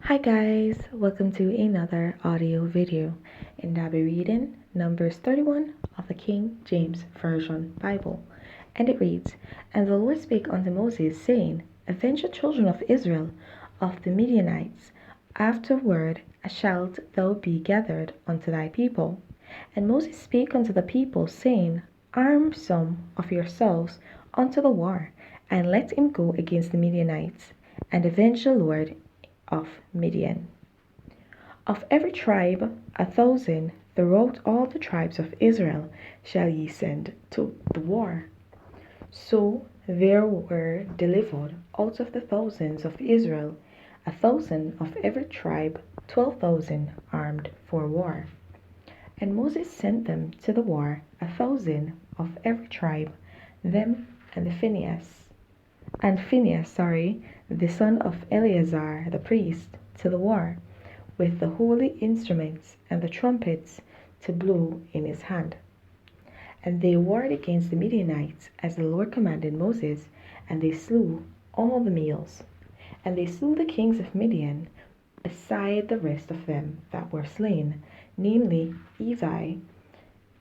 Hi guys, welcome to another audio video, and I'll be reading Numbers 31 of the King James Version Bible. And it reads, And the Lord spake unto Moses, saying, Avenge the children of Israel of the Midianites. Afterward shalt thou be gathered unto thy people. And Moses spake unto the people, saying, Arm some of yourselves unto the war, and let him go against the Midianites, and avenge the Lord of Midian. Of every tribe 1,000 throughout all the tribes of Israel shall ye send to the war. So there were delivered out of the thousands of Israel 1,000 of every tribe, 12,000 armed for war. And Moses sent them to the war 1,000 of every tribe, them and Phinehas, the son of Eleazar the priest, to the war, with the holy instruments and the trumpets to blow in his hand. And they warred against the Midianites, as the Lord commanded Moses, and they slew all the males. And they slew the kings of Midian, beside the rest of them that were slain, namely Evi,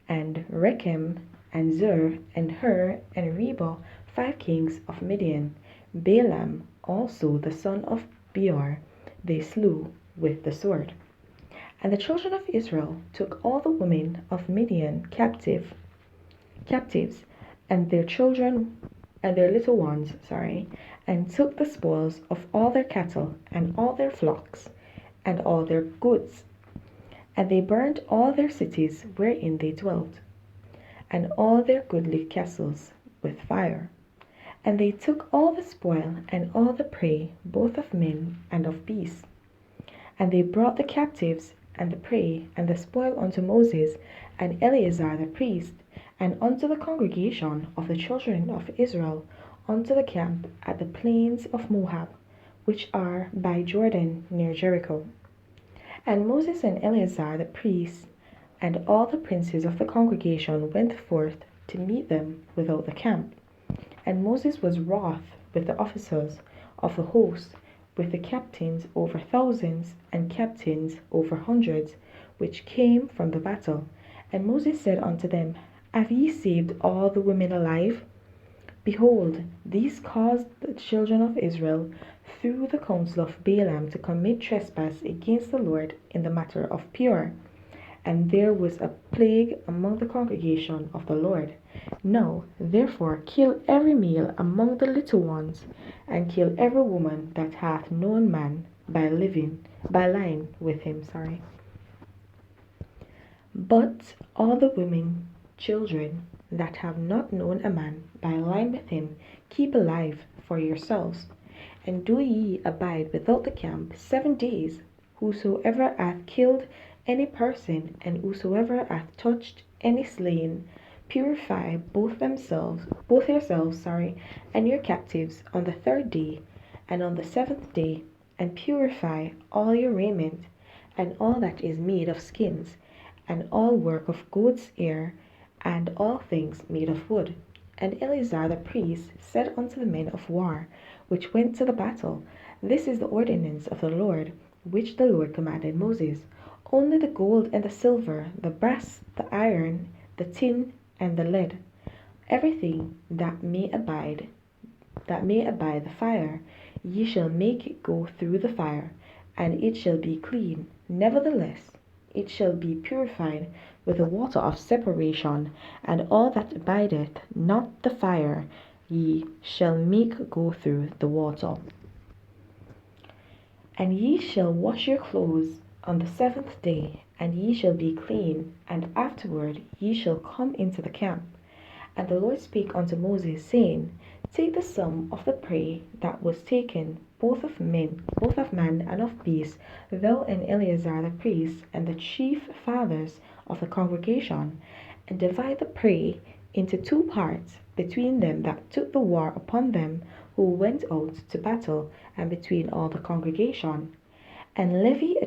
and Rechem, and Zur, and Hur, and Reba, 5 kings of Midian. Balaam also the son of Beor they slew with the sword. And the children of Israel took all the women of Midian captives, and their children and their little ones, and took the spoils of all their cattle, and all their flocks, and all their goods. And they burnt all their cities wherein they dwelt, and all their goodly castles with fire. And they took all the spoil and all the prey, both of men and of beasts. And they brought the captives and the prey and the spoil unto Moses and Eleazar the priest, and unto the congregation of the children of Israel, unto the camp at the plains of Moab, which are by Jordan near Jericho. And Moses and Eleazar the priest and all the princes of the congregation went forth to meet them without the camp. And Moses was wroth with the officers of the host, with the captains over thousands, and captains over hundreds, which came from the battle. And Moses said unto them, Have ye saved all the women alive? Behold, these caused the children of Israel through the counsel of Balaam to commit trespass against the Lord in the matter of Peor. And there was a plague among the congregation of the Lord. Now, therefore, kill every male among the little ones, and kill every woman that hath known man by lying with him. But all the women, children that have not known a man by lying with him, keep alive for yourselves. And do ye abide without the camp 7 days. Whosoever hath killed any person, and whosoever hath touched any slain, purify both yourselves, and your captives on the 3rd day, and on the 7th day, and purify all your raiment, and all that is made of skins, and all work of goat's hair, and all things made of wood. And Eleazar the priest said unto the men of war, which went to the battle, This is the ordinance of the Lord, which the Lord commanded Moses. Only the gold and the silver, the brass, the iron, the tin, and the lead, everything that may abide the fire, ye shall make it go through the fire, and it shall be clean. Nevertheless, it shall be purified with the water of separation, and all that abideth not the fire ye shall make go through the water. And ye shall wash your clothes on the 7th day, and ye shall be clean, and afterward ye shall come into the camp. And the Lord spake unto Moses, saying, Take the sum of the prey that was taken, both of man and of beast, thou and Eleazar the priest, and the chief fathers of the congregation, and divide the prey into 2 parts, between them that took the war upon them who went out to battle, and between all the congregation. And levy a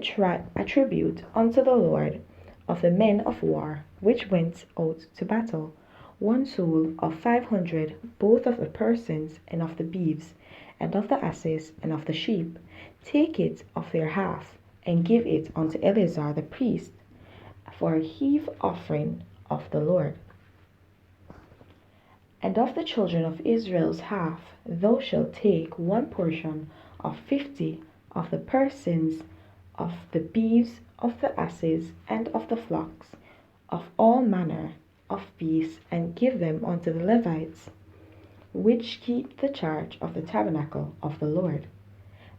tribute unto the Lord of the men of war which went out to battle, 1 soul of 500, both of the persons and of the beeves, and of the asses, and of the sheep. Take it of their half, and give it unto Eleazar the priest, for a heave offering of the Lord. And of the children of Israel's half, thou shalt take one portion of 50 of the persons of the beeves, of the asses, and of the flocks, of all manner of beasts, and give them unto the Levites, which keep the charge of the tabernacle of the Lord.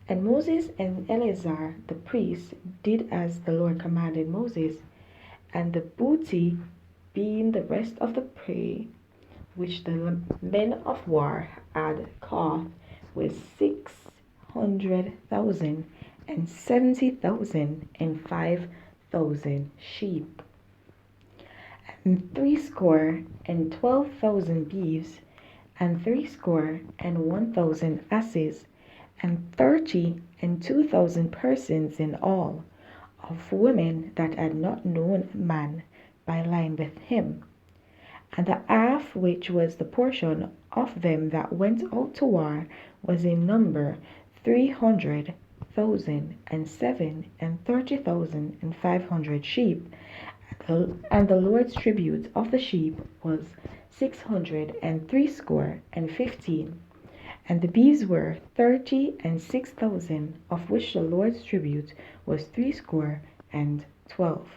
And Moses and Eleazar the priest did as the Lord commanded Moses, and the booty, being the rest of the prey which the men of war had caught, was 600,000, and 70,000, and 5,000 sheep, and 312,000 beeves, and 1,000 asses, and 32,000 persons in all, of women that had not known man by line with him. And the half which was the portion of them that went out to war was in number 300,000, and 30,500 sheep. And the Lord's tribute of the sheep was 615. And the beeves were 36,000, of which the Lord's tribute was 312.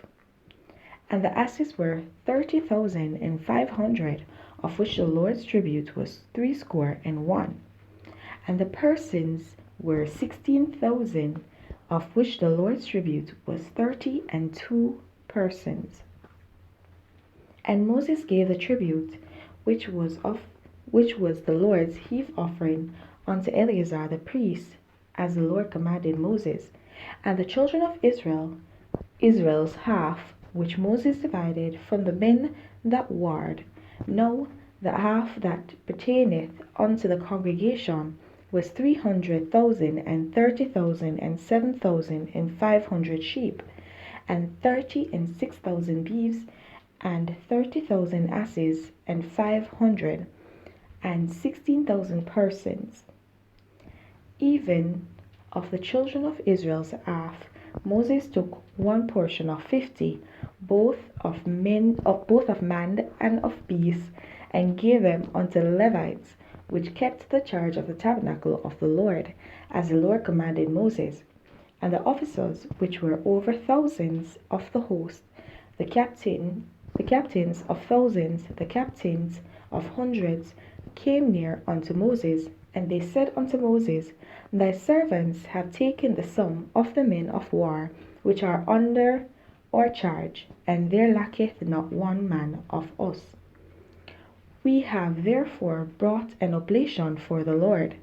And the asses were 30,500, of which the Lord's tribute was 301. And the persons were 16,000, of which the Lord's tribute was 32 persons. And Moses gave the tribute, which was the Lord's heave offering, unto Eleazar the priest, as the Lord commanded Moses. And the children of Israel's half, which Moses divided from the men that warred. Now the half that pertaineth unto the congregation was 300,000, and 30,000, and 7,500 sheep, and 36,000 beeves, and 30,000 asses, and 516,000 persons. Even of the children of Israel's half, Moses took one portion of 50, both of man and of beasts, and gave them unto the Levites, which kept the charge of the tabernacle of the Lord, as the Lord commanded Moses. And the officers which were over thousands of the host, the captains of thousands, the captains of hundreds, came near unto Moses, and they said unto Moses, Thy servants have taken the sum of the men of war which are under our charge, and there lacketh not one man of us. We have therefore brought an oblation for the Lord,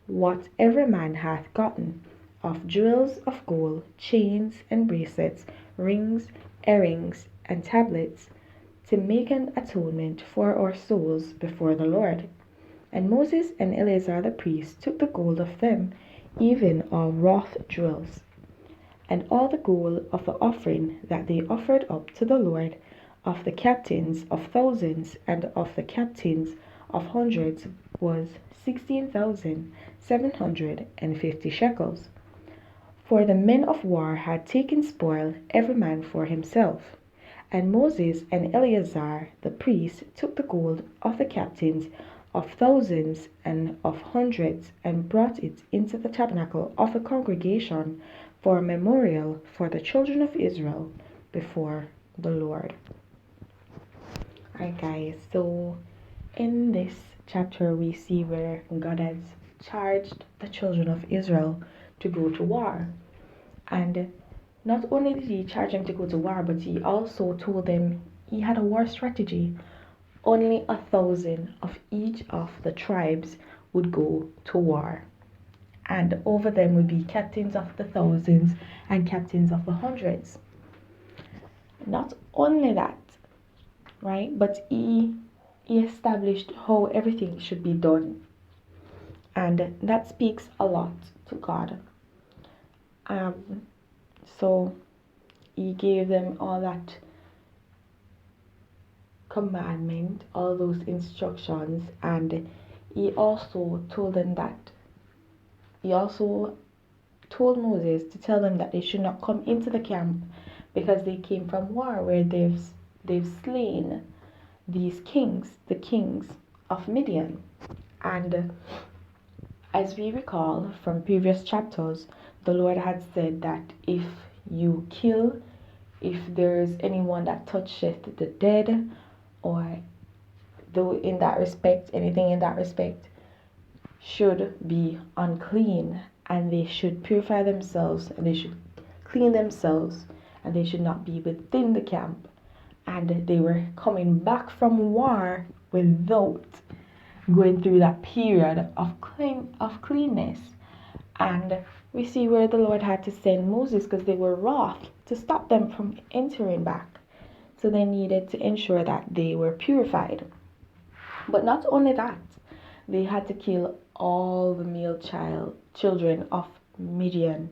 what every man hath gotten, of jewels of gold, chains and bracelets, rings, earrings, and tablets, to make an atonement for our souls before the Lord. And Moses and Eleazar the priest took the gold of them, even all wrought jewels, and all the gold of the offering that they offered up to the Lord, of the captains of thousands and of the captains of hundreds, was 16,750 shekels. For the men of war had taken spoil, every man for himself. And Moses and Eleazar the priest took the gold of the captains of thousands and of hundreds, and brought it into the tabernacle of the congregation for a memorial for the children of Israel before the Lord. Alright guys, so in this chapter we see where God has charged the children of Israel to go to war. And not only did he charge them to go to war, but he also told them he had a war strategy. Only 1,000 of each of the tribes would go to war, and over them would be captains of the thousands and captains of the hundreds. Not only that, right, but he established how everything should be done, and that speaks a lot to God. So he gave them all that commandment, all those instructions, and he also told them that he also told Moses to tell them that they should not come into the camp because they came from war where they've slain these kings, the kings of Midian. And as we recall from previous chapters, the Lord had said that if you kill, if there's anyone that toucheth the dead, or though in that respect, anything in that respect should be unclean, and they should purify themselves, and they should clean themselves, and they should not be within the camp. And they were coming back from war without going through that period of cleanness. And we see where the Lord had to send Moses because they were wroth to stop them from entering back. So they needed to ensure that they were purified. But not only that, they had to kill all the male children of Midian,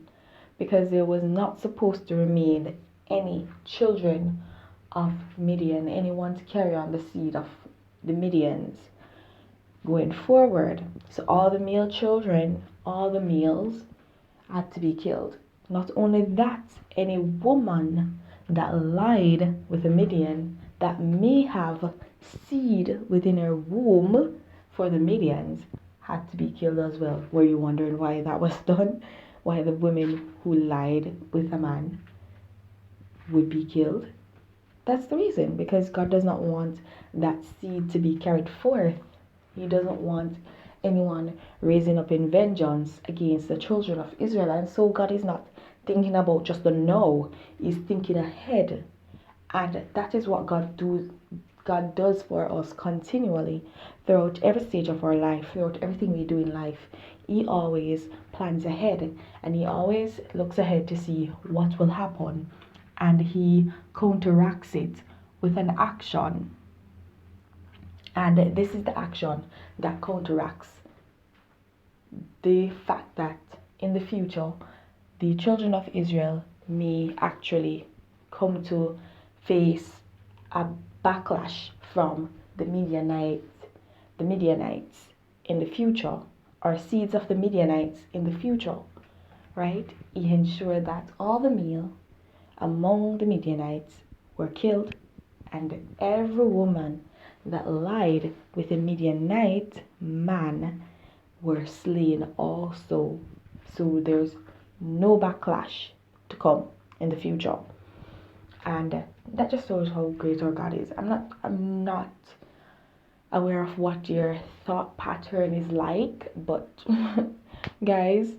because there was not supposed to remain any children of Midian, anyone to carry on the seed of the Midians going forward. So all the male children, all the males had to be killed. Not only that, any woman that lied with a Midian that may have seed within her womb for the Midians had to be killed as well. Were you wondering why that was done? Why the women who lied with a man would be killed? That's the reason, because God does not want that seed to be carried forth. He doesn't want anyone raising up in vengeance against the children of Israel. And so God is not thinking about just the now, He's thinking ahead. And that is what God does for us continually throughout every stage of our life, throughout everything we do in life. He always plans ahead, and He always looks ahead to see what will happen, and He counteracts it with an action. And this is the action that counteracts the fact that in the future the children of Israel may actually come to face a backlash from the Midianites in the future, or seeds of the Midianites in the future, right? He ensured that all the male among the Midianites were killed, and every woman that lied with a Midianite man were slain also. So there's no backlash to come in the future. And that just shows how great our God is. I'm not aware of what your thought pattern is like, but guys,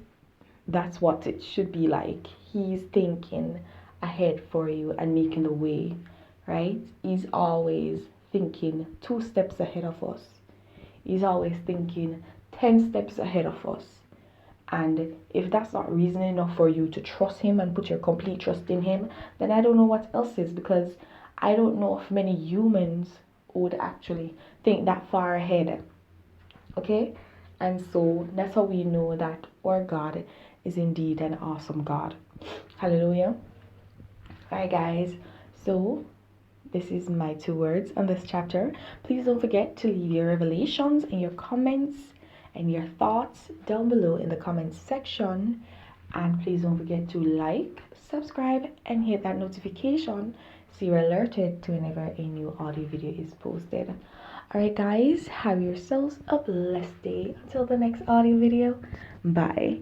that's what it should be like. He's thinking ahead for you and making the way, right? He's always thinking 2 steps ahead of us. He's always thinking 10 steps ahead of us. And if that's not reason enough for you to trust Him and put your complete trust in Him, then I don't know what else is, because I don't know if many humans would actually think that far ahead. Okay? And so that's how we know that our God is indeed an awesome God. Hallelujah. Alright, guys. So this is my 2 words on this chapter. Please don't forget to leave your revelations and your comments and your thoughts down below in the comments section. And please don't forget to like, subscribe, and hit that notification so you're alerted to whenever a new audio video is posted. Alright guys, have yourselves a blessed day. Until the next audio video, bye.